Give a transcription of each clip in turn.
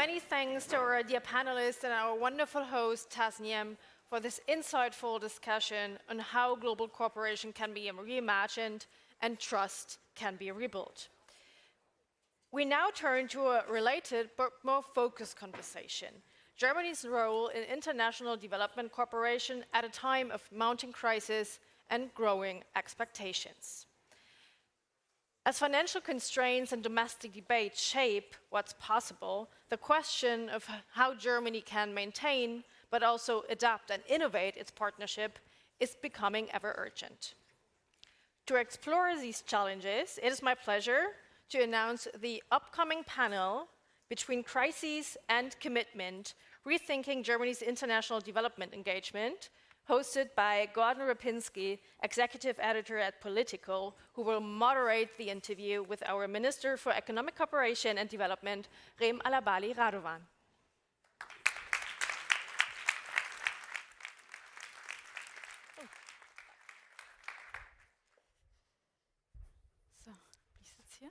many thanks to our dear panelists and our wonderful host, Tasneem, for this insightful discussion on how global cooperation can be reimagined and trust can be rebuilt. We now turn to a related but more focused conversation: Germany's role in international development cooperation at a time of mounting crisis and growing expectations. As financial constraints and domestic debate shape what's possible, the question of how Germany can maintain, but also adapt and innovate its partnership is becoming ever urgent. To explore these challenges, it is my pleasure to announce the upcoming panel, Between Crises and Commitment, Rethinking Germany's International Development Engagement, hosted by Gordon Rapinski, Executive Editor at POLITICO, who will moderate the interview with our Minister for Economic Cooperation and Development, Rem Alabali Radovan. So, wie sitzt hier?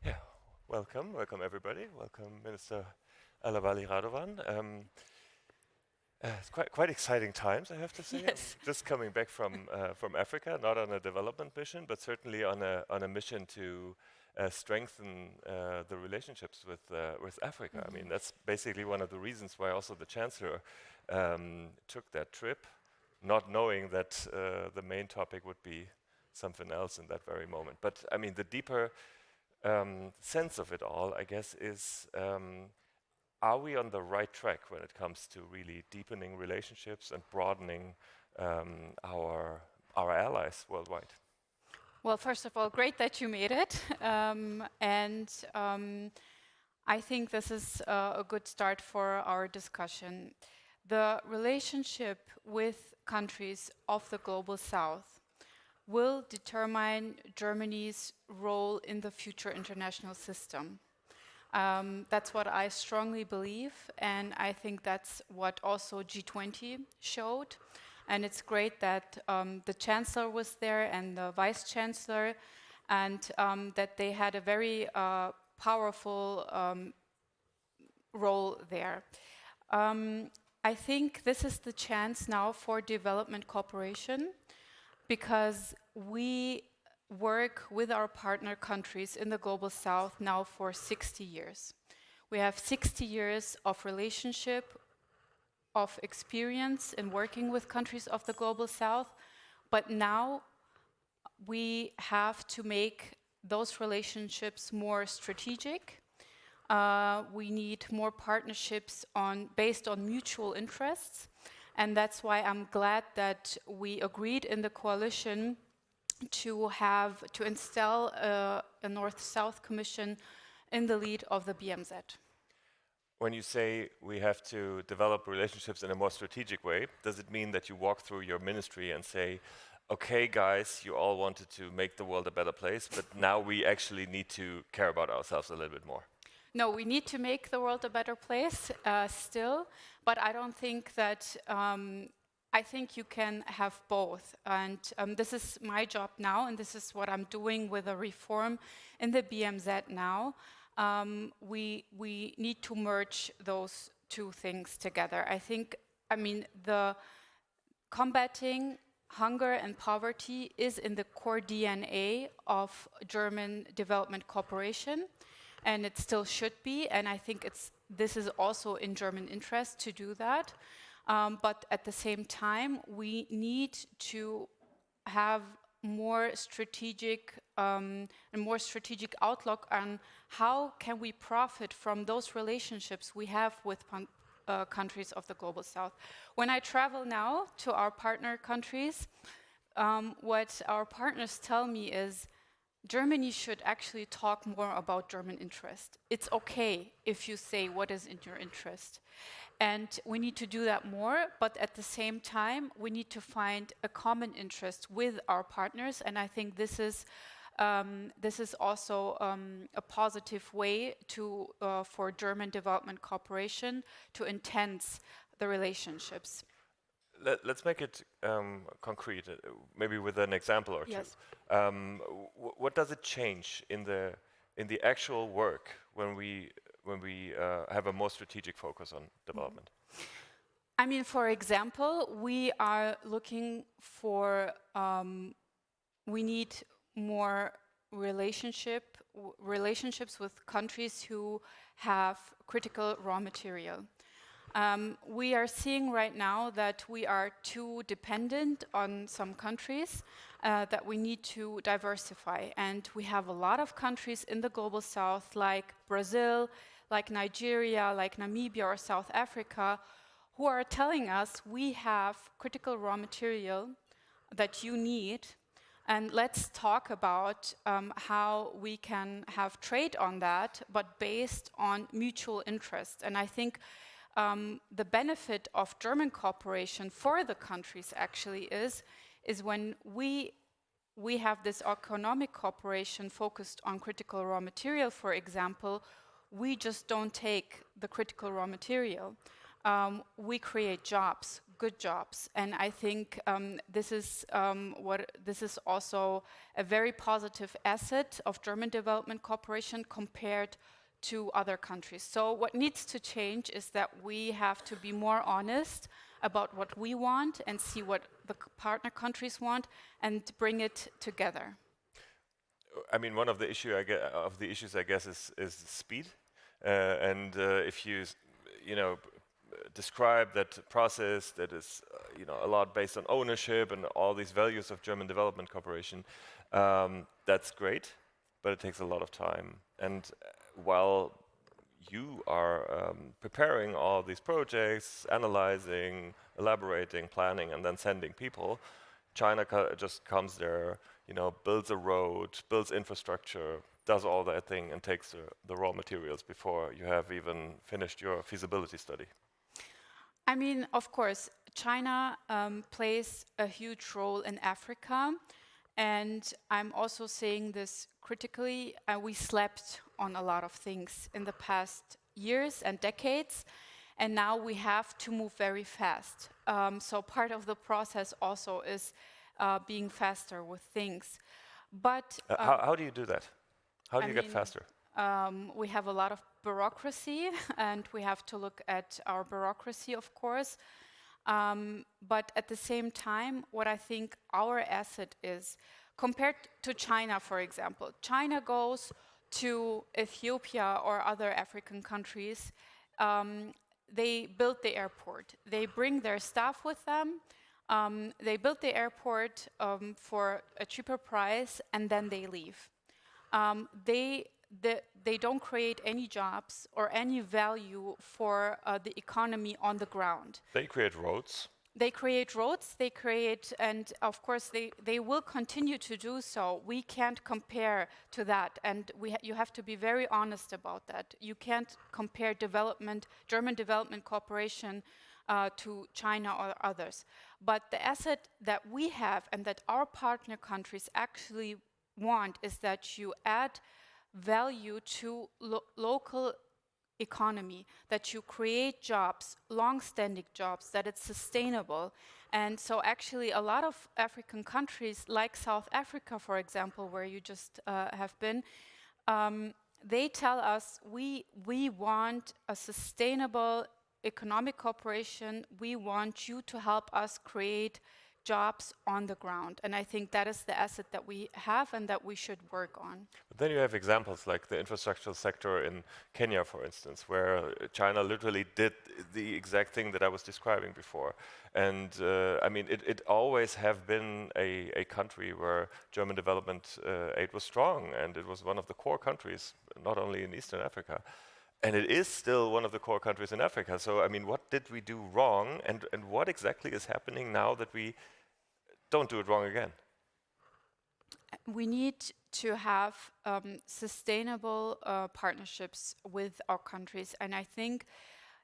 Ja. Welcome everybody. Welcome Minister Alabali Radovan. It's quite exciting times, I have to say. Yes. I'm just coming back from Africa, not on a development mission, but certainly on a mission to strengthen the relationships with Africa. I mean, that's basically one of the reasons why also the Chancellor took that trip, not knowing that the main topic would be something else in that very moment. But I mean, the deeper sense of it all, I guess, is are we on the right track when it comes to really deepening relationships and broadening our allies worldwide? Well, first of all, great that you made it. I think this is a good start for our discussion. The relationship with countries of the Global South will determine Germany's role in the future international system. That's what I strongly believe, and I think that's what also G20 showed. And it's great that the Chancellor was there and the Vice Chancellor, and that they had a very powerful role there. I think this is the chance now for development cooperation, because we work with our partner countries in the Global South now for 60 years. We have 60 years of relationship, of experience in working with countries of the Global South, but now we have to make those relationships more strategic. We need more partnerships based on mutual interests. And that's why I'm glad that we agreed in the coalition to install a North-South Commission in the lead of the BMZ. When you say we have to develop relationships in a more strategic way, does it mean that you walk through your ministry and say, okay, guys, you all wanted to make the world a better place, but now we actually need to care about ourselves a little bit more? No, we need to make the world a better place still, but I don't think that, I think you can have both. And this is my job now, and this is what I'm doing with a reform in the BMZ now. We need to merge those two things together. I mean, the combating hunger and poverty is in the core DNA of German development cooperation. And it still should be, and I think this is also in German interest to do that. But at the same time, we need to have more strategic outlook on how can we profit from those relationships we have with countries of the Global South. When I travel now to our partner countries, what our partners tell me is, Germany should actually talk more about German interest. It's okay if you say what is in your interest. And we need to do that more, but at the same time, we need to find a common interest with our partners. And I think this is also a positive way for German development cooperation to enhance the relationships. Let's make it concrete, maybe with an example or two. Yes. What does it change in the actual work when we have a more strategic focus on development? I mean, for example, we are looking for, we need more relationships with countries who have critical raw material. We are seeing right now that we are too dependent on some countries, that we need to diversify. And we have a lot of countries in the global south, like Brazil, like Nigeria, like Namibia or South Africa, who are telling us we have critical raw material that you need, and let's talk about how we can have trade on that, but based on mutual interest. And I think the benefit of German cooperation for the countries actually is when we have this economic cooperation focused on critical raw material, for example, we just don't take the critical raw material. We create jobs, good jobs, and I think this is also a very positive asset of German development cooperation compared to other countries. So what needs to change is that we have to be more honest about what we want and see what the partner countries want and bring it together. I mean, one of the issues, I guess, is speed, and if you describe that process that is a lot based on ownership and all these values of German development cooperation, that's great, but it takes a lot of time. And while you are preparing all these projects, analyzing, elaborating, planning, and then sending people, China just comes there, builds a road, builds infrastructure, does all that thing, and takes the raw materials before you have even finished your feasibility study. I mean, of course, China plays a huge role in Africa, and I'm also saying this critically. We slept on a lot of things in the past years and decades, and now we have to move very fast. So part of the process also is being faster with things. But how do you do that? How do you get faster? We have a lot of bureaucracy, and we have to look at our bureaucracy, of course. But at the same time, what I think our asset is, compared to China, for example, China goes to Ethiopia or other African countries, they build the airport. They bring their staff with them. They build the airport for a cheaper price, and then they leave. They don't create any jobs or any value for the economy on the ground. They create roads. They create roads, and of course they will continue to do so. We can't compare to that, and you have to be very honest about that. You can't compare German development cooperation to China or others. But the asset that we have and that our partner countries actually want is that you add value to local economy, that you create jobs, long-standing jobs, that it's sustainable. And so actually a lot of African countries, like South Africa, for example, where you just have been, they tell us we want a sustainable economic cooperation. We want you to help us create jobs on the ground. And I think that is the asset that we have and that we should work on. But then you have examples like the infrastructural sector in Kenya, for instance, where China literally did the exact thing that I was describing before. And I mean, it always have been a country where German development aid was strong, and it was one of the core countries, not only in Eastern Africa. And it is still one of the core countries in Africa. So, I mean, what did we do wrong, and what exactly is happening now that we don't do it wrong again? We need to have sustainable partnerships with our countries. And I think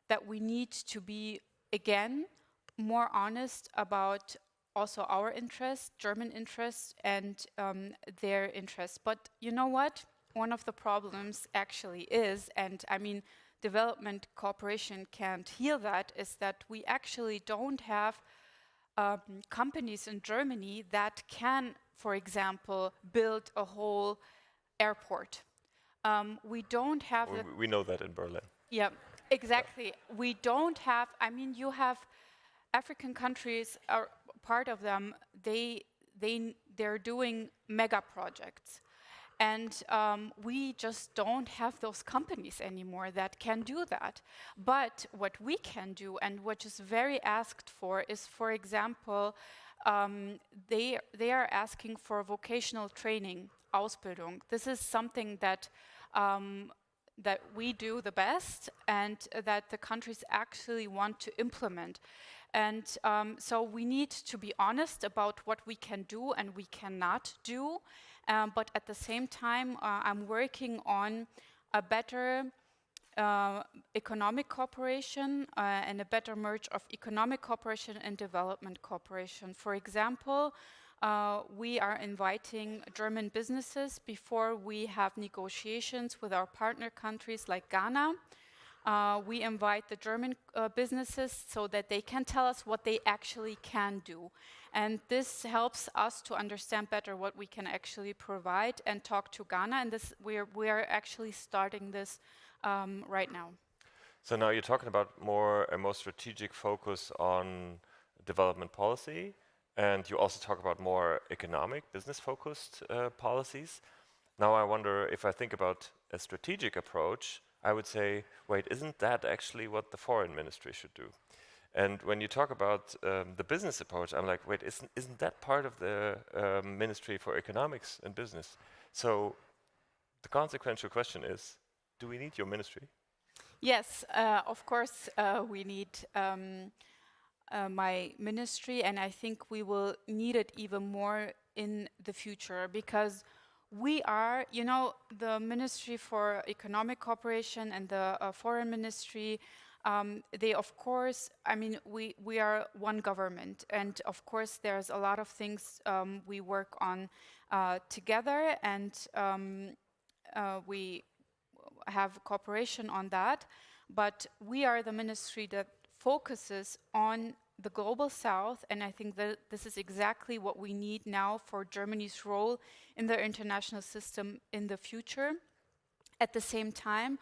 that we need to be, again, more honest about also our interests, German interests, and their interests. But you know what? One of the problems actually is, and I mean, development cooperation can't heal that, is that we actually don't have companies in Germany that can, for example, build a whole airport. We don't have the We know that in Berlin. yeah, exactly. We don't have, I mean, you have African countries, are part of them, they're doing mega projects. And we just don't have those companies anymore that can do that. But what we can do, and what is very asked for, is, for example, they are asking for vocational training, Ausbildung. This is something that that we do the best, and that the countries actually want to implement. And so we need to be honest about what we can do and we cannot do. But at the same time, I'm working on a better economic cooperation and a better merge of economic cooperation and development cooperation. For example, we are inviting German businesses before we have negotiations with our partner countries like Ghana. We invite the German businesses so that they can tell us what they actually can do. And this helps us to understand better what we can actually provide and talk to Ghana. And this we are actually starting this right now. So now you're talking about a more strategic focus on development policy, and you also talk about more economic, business-focused policies. Now I wonder, if I think about a strategic approach, I would say, wait, isn't that actually what the foreign ministry should do? And when you talk about the business approach, I'm like, wait, isn't that part of the Ministry for Economics and Business? So the consequential question is, do we need your ministry? Yes, of course we need my ministry, and I think we will need it even more in the future, because we are, you know, the Ministry for Economic Cooperation and the Foreign Ministry, they, of course, I mean, we are one government, and of course there's a lot of things we work on together, and we have cooperation on that, but we are the ministry that focuses on the global south, and I think that this is exactly what we need now for Germany's role in the international system in the future. At the same time,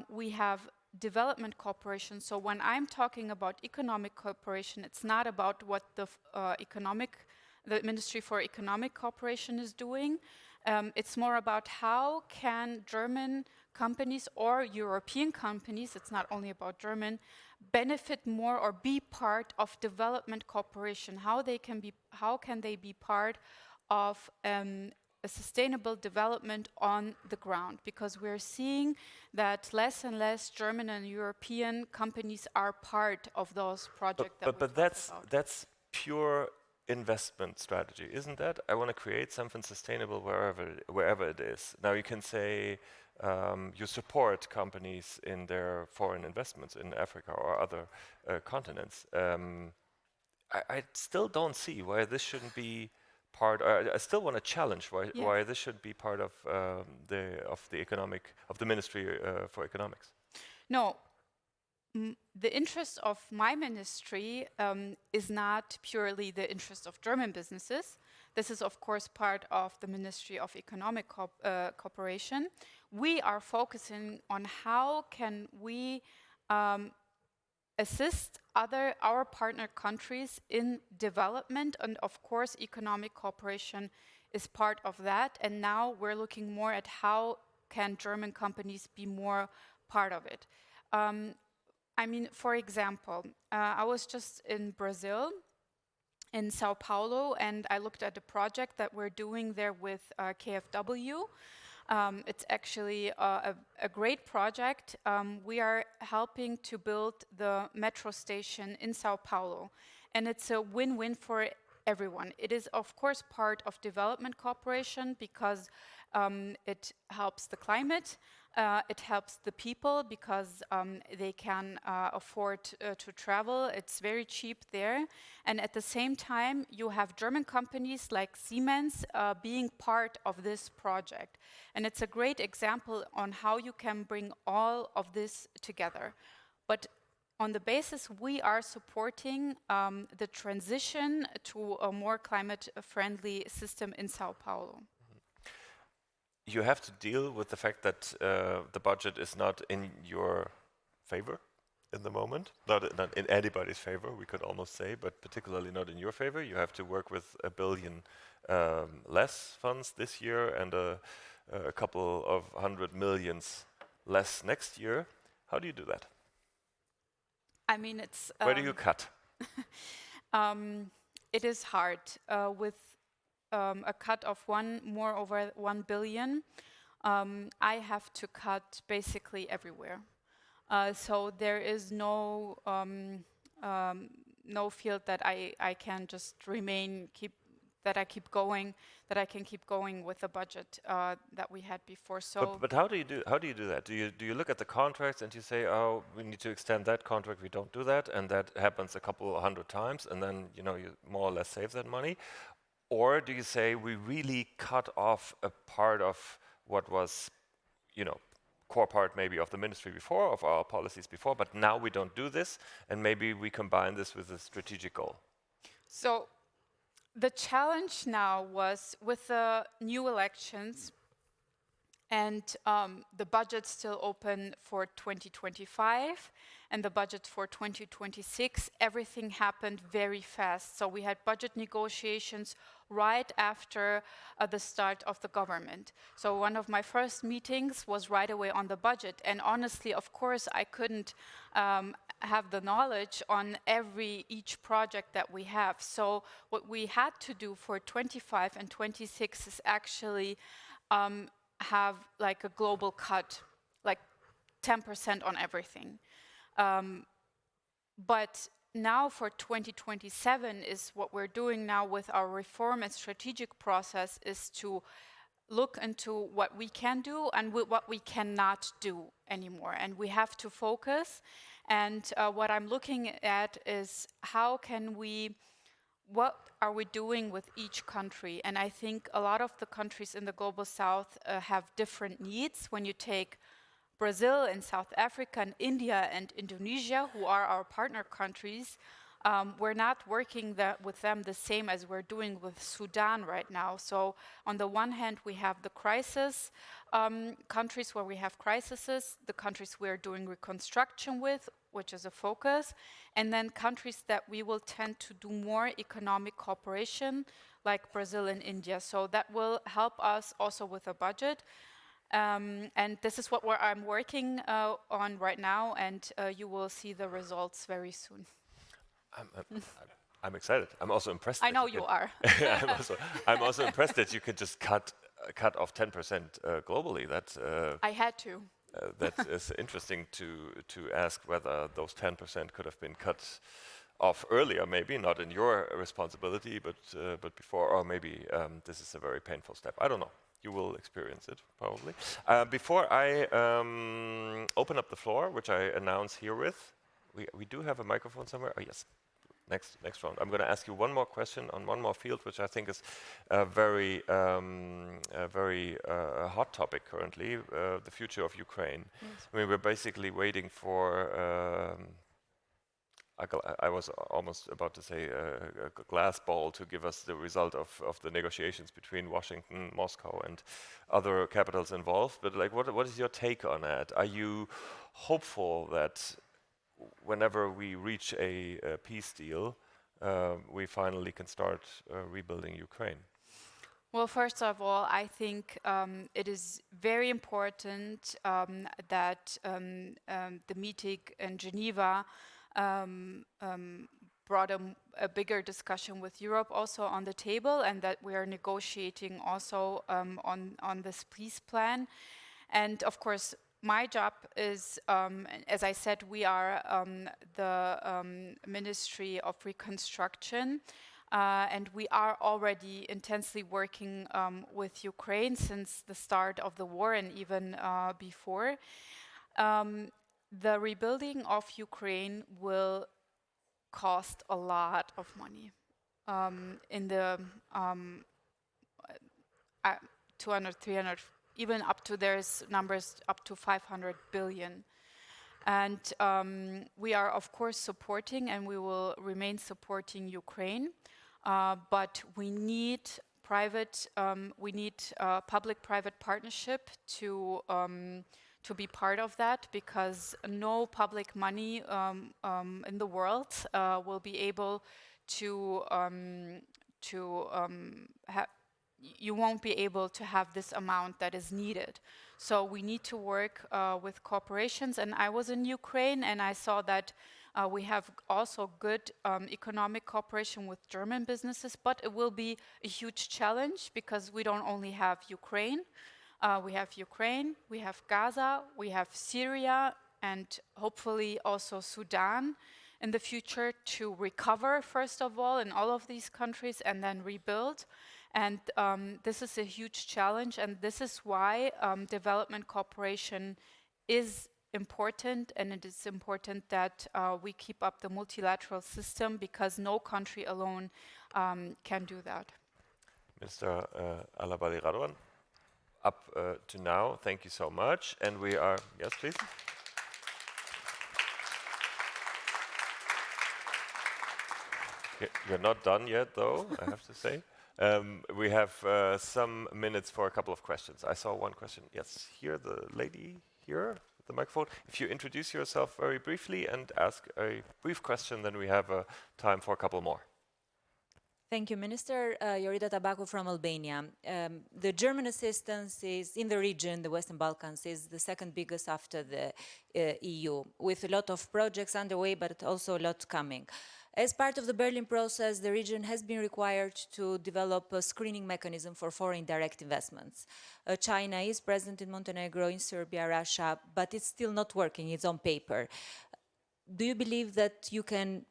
we have development cooperation. So when I'm talking about economic cooperation, it's not about what the Ministry for Economic Cooperation is doing. It's more about how can German companies or European companies, it's not only about German, benefit more or be part of development cooperation. How can they be part of a sustainable development on the ground? Because we're seeing that less and less German and European companies are part of those projects. But that's pure investment strategy, isn't that? I want to create something sustainable wherever it is. Now you can say you support companies in their foreign investments in Africa or other continents. I still don't see why this shouldn't be part. I still want to challenge why this should be part of the Ministry for Economics. No. The interest of my ministry is not purely the interest of German businesses. This is, of course, part of the Ministry of Economic Cooperation. We are focusing on how can we assist our partner countries in development, and of course, economic cooperation is part of that. And now we're looking more at how can German companies be more part of it. I mean, for example, I was just in Brazil, in Sao Paulo, and I looked at a project that we're doing there with KfW. It's actually a great project. We are helping to build the metro station in Sao Paulo, and it's a win-win for everyone. It is, of course, part of development cooperation because it helps the climate. It helps the people because they can afford to travel. It's very cheap there. And at the same time, you have German companies like Siemens being part of this project. And it's a great example on how you can bring all of this together. But on the basis we are supporting the transition to a more climate-friendly system in Sao Paulo. You have to deal with the fact that the budget is not in your favor in the moment, not in anybody's favor, we could almost say, but particularly not in your favor. You have to work with $1 billion less funds this year and a couple of 100 millions less next year. How do you do that? I mean, it's... Where do you cut? It is hard. With a cut of more over 1 billion, I have to cut basically everywhere. So there is no field that I can just that I can keep going with the budget that we had before. So, but how do you do that? Do you look at the contracts and you say, oh, we need to extend that contract, we don't do that, and that happens a couple of 100 times, and then you more or less save that money, or do you say we really cut off a part of what was, core part maybe of the ministry before, of our policies before, but now we don't do this, and maybe we combine this with a strategic goal? So the challenge now was with the new elections and the budget still open for 2025 and the budget for 2026, everything happened very fast. So we had budget negotiations right after the start of the government. So one of my first meetings was right away on the budget. And honestly, of course, I couldn't have the knowledge on each project that we have. So what we had to do for 25 and 26 is actually have like a global cut, like 10% on everything. But now for 2027 is what we're doing now with our reform and strategic process is to look into what we can do and what we cannot do anymore. And we have to focus. And what I'm looking at is what are we doing with each country? And I think a lot of the countries in the Global South have different needs. When you take Brazil and South Africa and India and Indonesia, who are our partner countries, we're not working with them the same as we're doing with Sudan right now. So on the one hand, we have the crisis countries where we have crises, the countries we're doing reconstruction with, which is a focus, and then countries that we will tend to do more economic cooperation, like Brazil and India. So that will help us also with a budget. And this is what I'm working on right now, and you will see the results very soon. I'm excited. I'm also impressed. I know you are. I'm also impressed that you could just cut off 10% globally. I had to. That is interesting to ask whether those 10% could have been cut off earlier, maybe not in your responsibility, but before, or maybe this is a very painful step. I don't know. You will experience it, probably. Before I open up the floor, which I announce herewith, we do have a microphone somewhere. Oh, yes. Next round. I'm going to ask you one more question on one more field, which I think is a very hot topic currently, the future of Ukraine. Yes. I mean, we're basically waiting for, I was almost about to say a glass ball to give us the result of the negotiations between Washington, Moscow, and other capitals involved. But like, what is your take on that? Are you hopeful that whenever we reach a peace deal, we finally can start rebuilding Ukraine? Well, first of all, I think it is very important that the meeting in Geneva brought a bigger discussion with Europe also on the table, and that we are negotiating also on this peace plan. And of course, my job is, as I said, we are the Ministry of Reconstruction, and we are already intensely working with Ukraine since the start of the war and even before. The rebuilding of Ukraine will cost a lot of money. In the 200, 300, even up to, there's numbers up to 500 billion. And we are, of course, supporting, and we will remain supporting Ukraine. But we need public-private partnership to be part of that, because no public money in the world will be able to you won't be able to have this amount that is needed. So we need to work with corporations. And I was in Ukraine, and I saw that we have also good economic cooperation with German businesses, but it will be a huge challenge because we don't only have Ukraine. We have Gaza, we have Syria, and hopefully also Sudan in the future to recover, first of all, in all of these countries and then rebuild. And this is a huge challenge, and this is why development cooperation is important, and it is important that we keep up the multilateral system, because no country alone can do that. Mr. Alabali Radwan, up to now, thank you so much. And we are, yes, please. You're not done yet, though, I have to say. We have some minutes for a couple of questions. I saw one question. Yes, here, the lady here, the microphone. If you introduce yourself very briefly and ask a brief question, then we have time for a couple more. Thank you, Minister. Yorida Tabaku from Albania. The German assistance is in the region, the Western Balkans, is the second biggest after the EU, with a lot of projects underway, but also a lot coming. As part of the Berlin process, the region has been required to develop a screening mechanism for foreign direct investments. China is present in Montenegro, in Serbia, Russia, but it's still not working, it's on paper. Do you believe that you can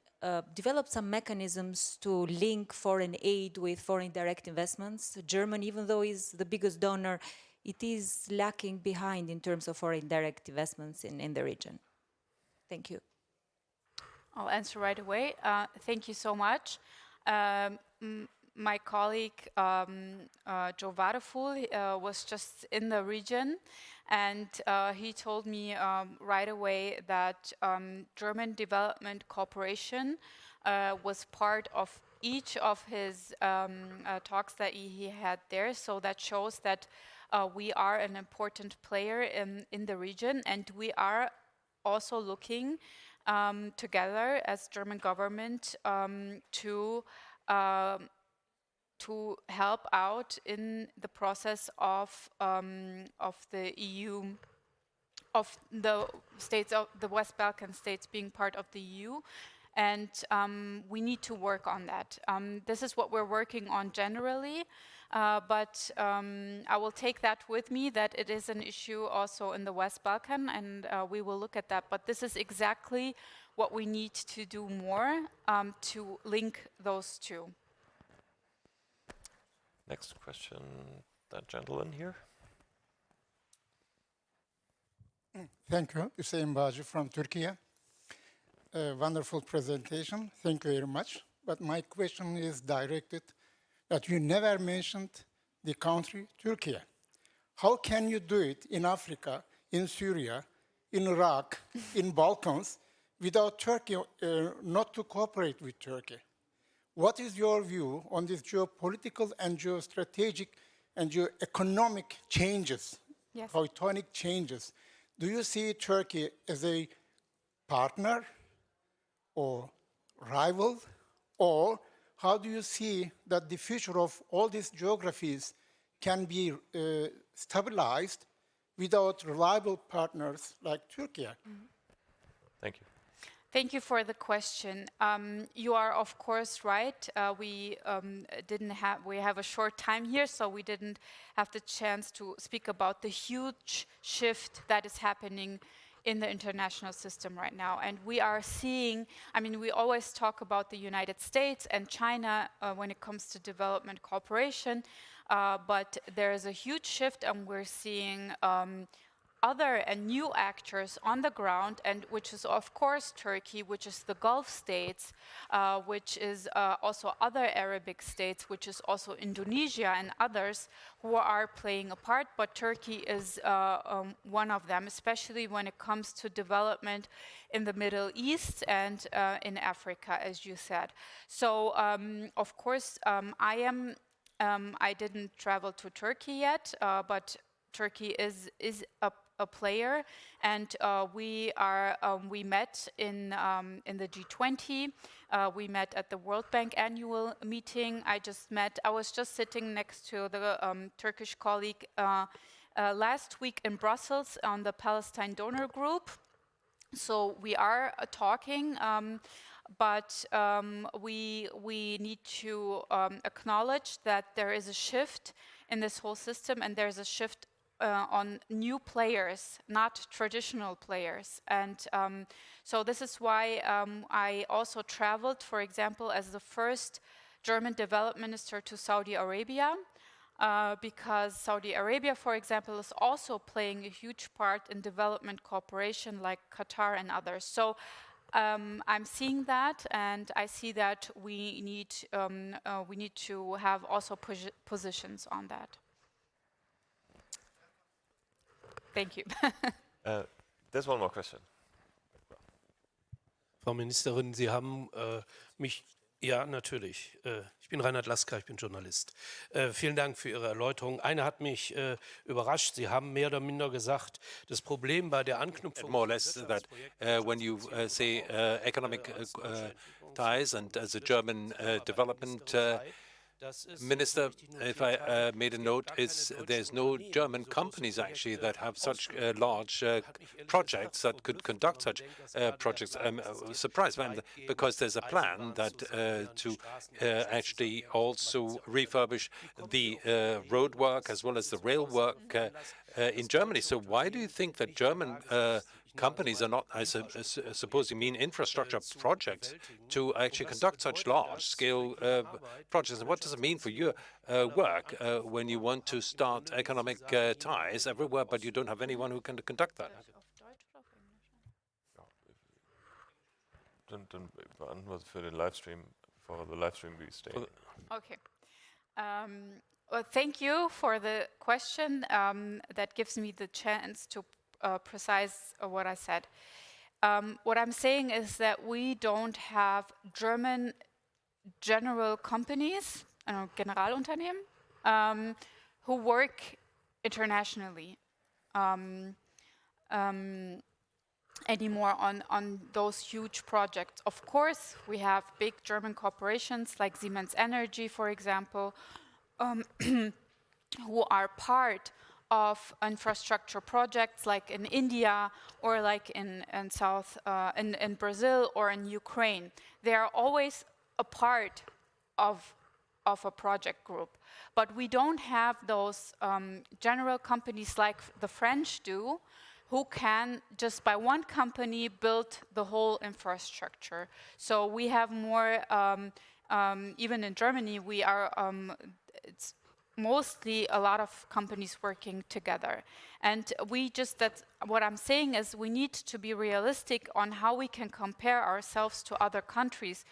develop some mechanisms to link foreign aid with foreign direct investments? Germany, even though is the biggest donor, it is lacking behind in terms of foreign direct investments in the region. Thank you. I'll answer right away. Thank you so much. My colleague, Joe Waterful, was just in the region, and he told me right away that German development cooperation was part of each of his talks that he had there. So that shows that we are an important player in the region, and we are also looking together as German government to help out in the process of the EU, of the states of the West Balkan states being part of the EU, and we need to work on that. This is what we're working on generally, but I will take that with me, that it is an issue also in the West Balkan, and we will look at that. But this is exactly what we need to do more to link those two. Next question, that gentleman here. Thank you, Hüseyin Bağcı from Turkey. Wonderful presentation, thank you very much. But my question is directed that you never mentioned the country Turkey. How can you do it in Africa, in Syria, in Iraq, in Balkans, without Turkey, not to cooperate with Turkey? What is your view on these geopolitical and geostrategic and geoeconomic changes, Yes. tectonic changes? Do you see Turkey as a partner or rival, or how do you see that the future of all these geographies can be stabilized without reliable partners like Turkey? Mm-hmm. Thank you. Thank you for the question. You are, of course, right. We have a short time here, so we didn't have the chance to speak about the huge shift that is happening in the international system right now. And we are seeing, I mean, we always talk about the United States and China when it comes to development cooperation, but there is a huge shift, and we're seeing other and new actors on the ground, and which is of course Turkey, which is the Gulf states, which is also other Arabic states, which is also Indonesia and others who are playing a part, but Turkey is one of them, especially when it comes to development in the Middle East and in Africa, as you said. So of course I didn't travel to Turkey yet, but Turkey is a player, and we met in the G20. We met at the World Bank annual meeting. I was just sitting next to the Turkish colleague last week in Brussels on the Palestine Donor Group. So we are talking, but we need to acknowledge that there is a shift in this whole system, and there's a shift on new players, not traditional players. And so this is why I also traveled, for example, as the first German development minister to Saudi Arabia, because Saudi Arabia, for example, is also playing a huge part in development cooperation like Qatar and others. So I'm seeing that, and I see that we need to have also positions on that. Thank you. There's one more question. Frau Ministerin, Sie haben mich... Ja, natürlich. Ich bin Reinhard Lasker, ich bin Journalist. Vielen Dank für Ihre Erläuterung. Eine hat mich überrascht. Sie haben mehr oder minder gesagt, das Problem bei der Anknüpfung... More or less that when you say economic ties, and as a German development Minister, if I made a note, there's no German companies actually that have such large projects that could conduct such projects. I'm surprised because there's a plan that to actually also refurbish the road work as well as the rail work in Germany. So why do you think that German companies are not, I suppose you mean infrastructure projects, to actually conduct such large-scale projects? And what does it mean for your work when you want to start economic ties everywhere, but you don't have anyone who can conduct that? Dann beantworten für den Livestream, for the livestream we stay. Okay. Well, thank you for the question. That gives me the chance to precise what I said. What I'm saying is that we don't have German general companies, Generalunternehmen, who work internationally anymore on those huge projects. Of course, we have big German corporations like Siemens Energy, for example, who are part of infrastructure projects like in India or like in Brazil or in Ukraine. They are always a part of a project group. But we don't have those general companies like the French do, who can just by one company build the whole infrastructure. So we have more, even in Germany, we are, it's mostly a lot of companies working together. And what I'm saying is we need to be realistic on how we can compare ourselves to other countries.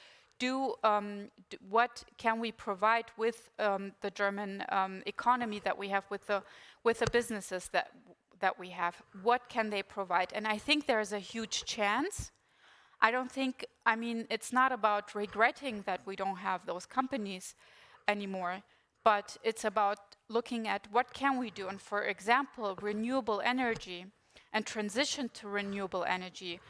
What can we provide with the German economy that we have, with the businesses that we have? What can they provide? And I think there's a huge chance. It's not about regretting that we don't have those companies anymore, but it's about looking at what can we do. And for example, renewable energy and transition to renewable energy.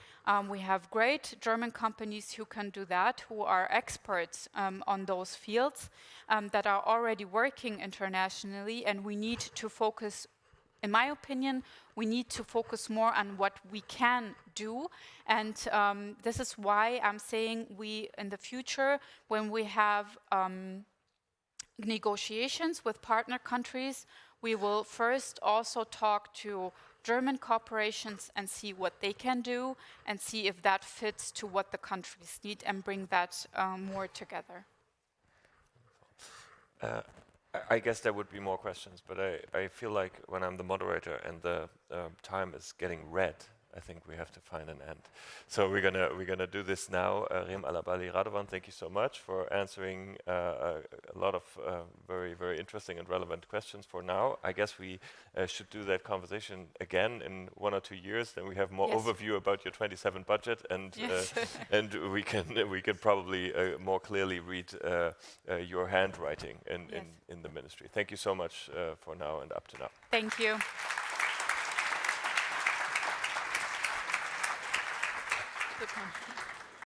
We have great German companies who can do that, who are experts on those fields, that are already working internationally, and we need to focus, in my opinion, we need to focus more on what we can do. And this is why I'm saying we, in the future, when we have negotiations with partner countries, we will first also talk to German corporations and see what they can do and see if that fits to what the countries need and bring that more together. I guess there would be more questions, but I feel like when I'm the moderator and the time is getting red, I think we have to find an end. So we're gonna do this now. Rem Alabali Radovan, thank you so much for answering a lot of very interesting and relevant questions for now. I guess we should do that conversation again in 1 or 2 years. Then we have more overview about your 27 budget, and and we can probably more clearly read your handwriting in the ministry. Thank you so much for now and up to now. Thank you. Good one.